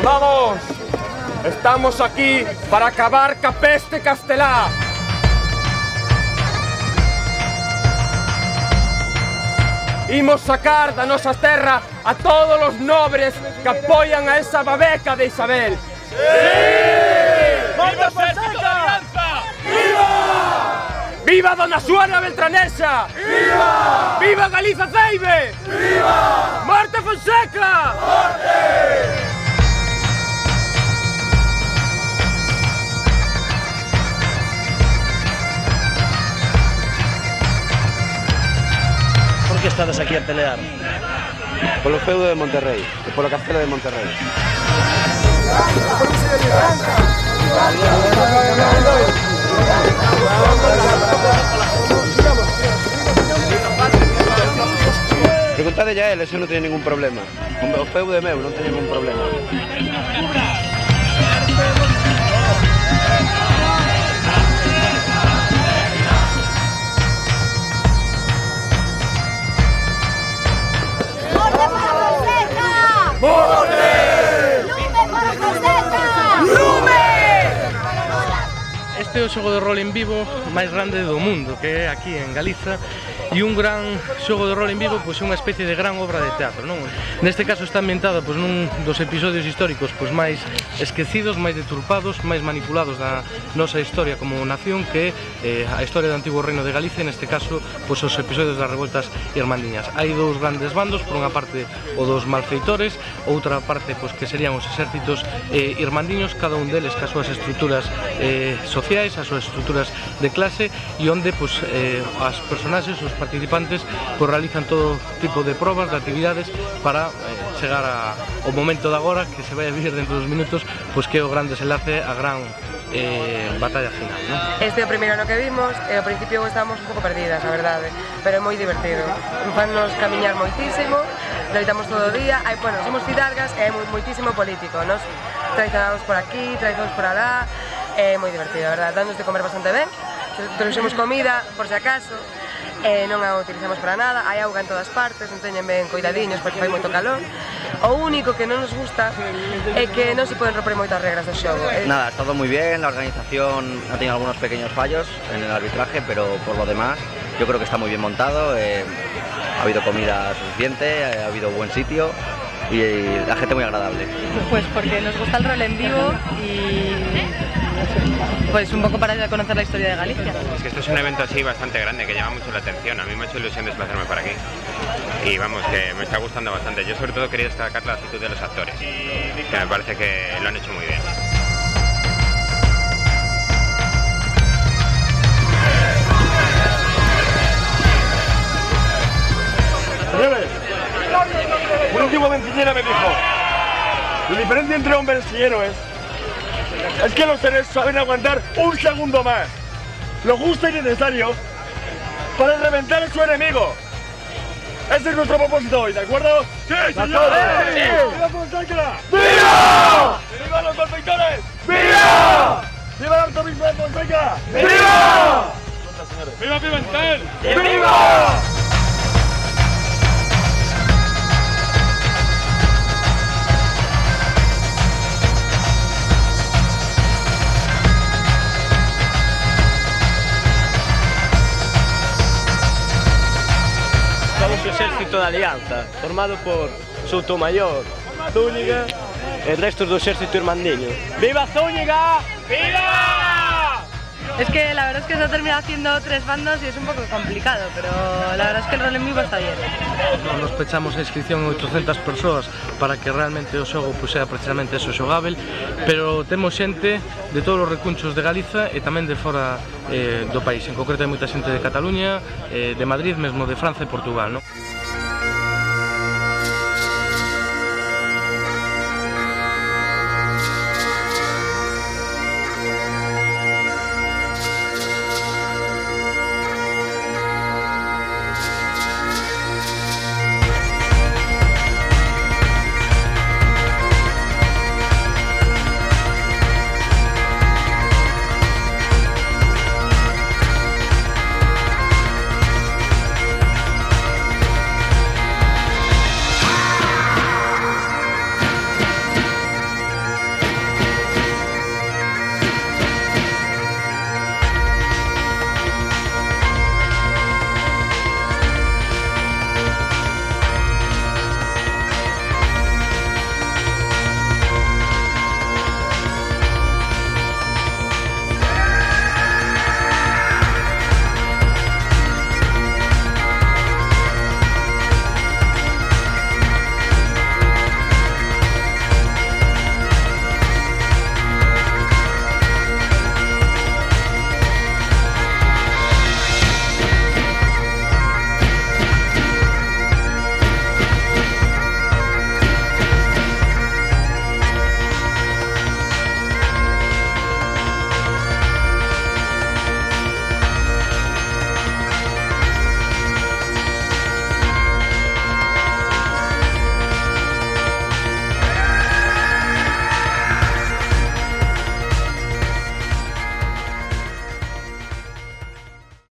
Soldados, estamos aquí para acabar ca peste castelá. Imos sacar da nosa terra a todos os nobres que apoian a esa babeca de Isabel. ¡Sí! ¡Morte Fonseca! ¡Viva! ¡Viva Dona Suana Beltranexa! ¡Viva! ¡Viva Galiza Ceibe! ¡Viva! ¡Morte Fonseca! ¡Morte! Por que estades aquí a pelear? Polo feudo de Monterrey, e polo castelo de Monterrey. Preguntadelle a eles, eu non teño ningún problema. O feudo é meu, non teño ningún problema. Este é o xogo de rol en vivo máis grande do mundo, que é aquí en Galiza, e un gran xogo de rol en vivo pois é unha especie de gran obra de teatro, non? Neste caso está ambientada pois nun dos episodios históricos pois máis esquecidos, máis deturpados, máis manipulados da nosa historia como nación, que é a historia do antigo reino de Galicia, neste caso pois os episodios das revoltas irmandiñas. Hai dous grandes bandos, por unha parte o dos malfeitores, outra parte pois que serían os exércitos irmandiños, cada un deles cas súas estruturas sociais, as súas estruturas de clase, e onde pois as personaxes, os participantes, pois realizan todo tipo de probas, de actividades para chegar ao momento de agora, que se vai a vivir dentro dos minutos, pois que é o gran desenlace, a gran batalla final, non? Este é o primeiro ano que vimos e ao principio estábamos un pouco perdidas, a verdade, pero é moi divertido. Fannos camiñar moitísimo, loitamos todo o día, bueno, somos fidalgas e hai moitísimo político, nos traicionamos por aquí, traicionamos por alá, é moi divertido, a verdade, dándonos de comer bastante ben, trouxemos comida, por se acaso, non a utilizamos para nada, hai auga en todas partes, non teñen ben coidadiños porque fai moito calor. O único que non nos gusta é que non se poden romper moitas regras do xogo. Nada, ha estado muy bien, la organización ha tenido algunos pequeños fallos en el arbitraje, pero por lo demás yo creo que está muy bien montado, ha habido comida suficiente, ha habido buen sitio y la gente muy agradable. Pues porque nos gusta el rol en vivo y pues un poco para conocer la historia de Galicia. Es que esto es un evento así bastante grande que llama mucho la atención. A mí me ha hecho ilusión desplazarme por aquí. Y vamos, que me está gustando bastante. Yo sobre todo quería destacar la actitud de los actores, que me parece que lo han hecho muy bien. Señores, un antiguo vencillera me dijo: la diferencia entre hombres y héroes es que los héroes saben aguantar un segundo más, lo justo y necesario, para reventar a su enemigo. Ese es nuestro propósito hoy, ¿de acuerdo? ¡Sí, señor! ¡Viva Fonseca! ¡Viva! ¡Viva los malfeitores! ¡Viva! ¡Viva el arzobispo de Fonseca! ¡Viva! ¡Viva Pimentel! ¡Viva! Somos o exército da Alianza, formado por Soutomaior, Zúñiga e restos do exército irmandiño. ¡Viva Zúñiga! ¡Viva! Es que la verdad es que se ha terminado haciendo tres bandos y es un poco complicado, pero la verdad es que el rol en vivo está bien. Nos pechamos a inscripción en 800 persoas para que realmente o xogo pues, sea precisamente eso, xogável, pero temos xente de todos os recunchos de Galiza e tamén de fora do país. En concreto hai moita xente de Cataluña, de Madrid, mesmo de Francia e Portugal, non?